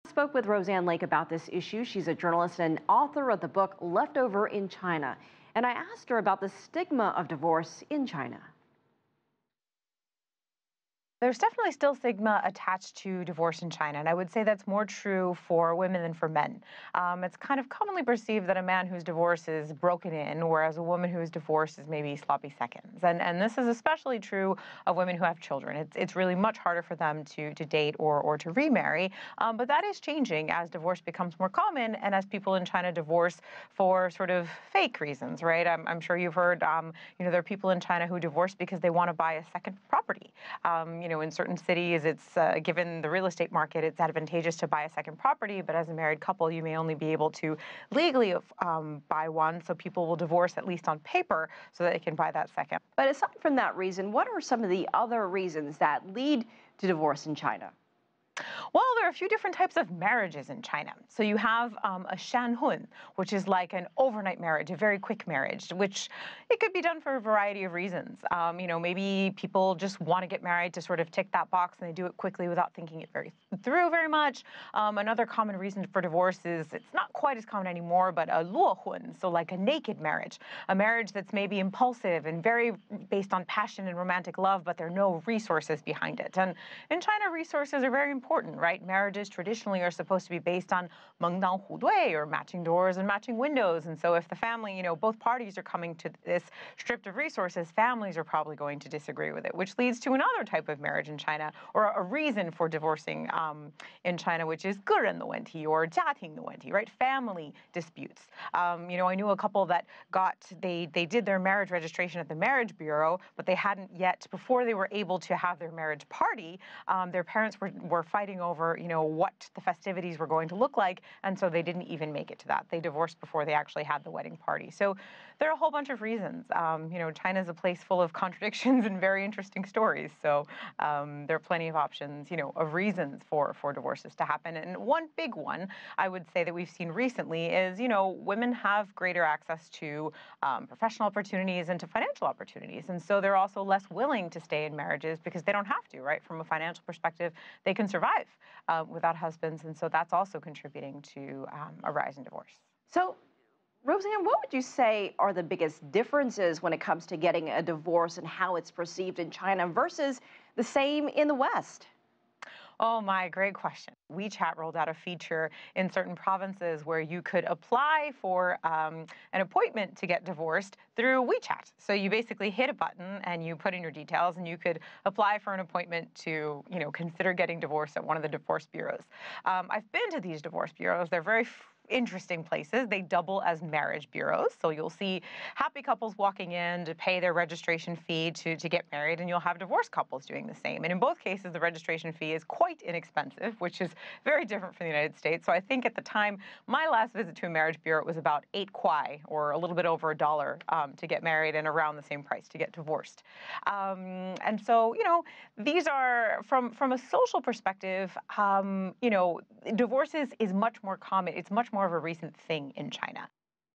Spoke with Roseann Lake about this issue. She's a journalist and author of the book Leftover in China. And I asked her about the stigma of divorce in China. There's definitely still stigma attached to divorce in China, and I would say that's more true for women than for men. It's kind of commonly perceived that a man who's divorced is broken in, whereas a woman who's divorced is maybe sloppy seconds. And this is especially true of women who have children. It's really much harder for them to date or to remarry, but that is changing as divorce becomes more common and as people in China divorce for sort of fake reasons, right? I'm sure you've heard, there are people in China who divorce because they want to buy a second property. In certain cities, it's given the real estate market, it's advantageous to buy a second property, but as a married couple, you may only be able to legally buy one, so people will divorce at least on paper so that they can buy that second. But aside from that reason, what are some of the other reasons that lead to divorce in China? Well, there are a few different types of marriages in China. So you have a shanhun, which is like an overnight marriage, a very quick marriage, which it could be done for a variety of reasons. Maybe people just want to get married to sort of tick that box and they do it quickly without thinking it through very much. Another common reason for divorce is, it's not quite as common anymore, but a luohun, so like a naked marriage, a marriage that's maybe impulsive and very based on passion and romantic love, but there are no resources behind it. And in China, resources are very important, right? Marriages traditionally are supposed to be based on mengdang hudui, or matching doors and matching windows. And so if the family, both parties are coming to this stripped of resources, families are probably going to disagree with it, which leads to another type of marriage in China, or a reason for divorcing in China, which is 个人的问题 or 家庭的问题, right? Family disputes. I knew a couple that they did their marriage registration at the marriage bureau, but they hadn't yet, before they were able to have their marriage party, their parents were fighting over, what the festivities were going to look like, and so they didn't even make it to that. They divorced before they actually had the wedding party. So there are a whole bunch of reasons. China's a place full of contradictions and very interesting stories. So there are plenty of options, of reasons for divorces to happen. And one big one I would say that we've seen recently is, women have greater access to professional opportunities and to financial opportunities. And so they're also less willing to stay in marriages because they don't have to, right? From a financial perspective, they can survive without husbands. And so that's also contributing to a rise in divorce. So, Roseann, what would you say are the biggest differences when it comes to getting a divorce and how it's perceived in China versus the same in the West? Oh my, great question. Wechat rolled out a feature in certain provinces where you could apply for an appointment to get divorced through Wechat. So you basically hit a button and you put in your details and you could apply for an appointment to, consider getting divorced at one of the divorce bureaus. I've been to these divorce bureaus. They're very interesting places. They double as marriage bureaus. So you'll see happy couples walking in to pay their registration fee to get married, and you'll have divorced couples doing the same. And in both cases, the registration fee is quite inexpensive, which is very different from the United States. So I think at the time, my last visit to a marriage bureau, it was about 8 kwai, or a little bit over $1 to get married, and around the same price to get divorced. And so, these are, from a social perspective, divorce is much more common. It's much more of a recent thing in China.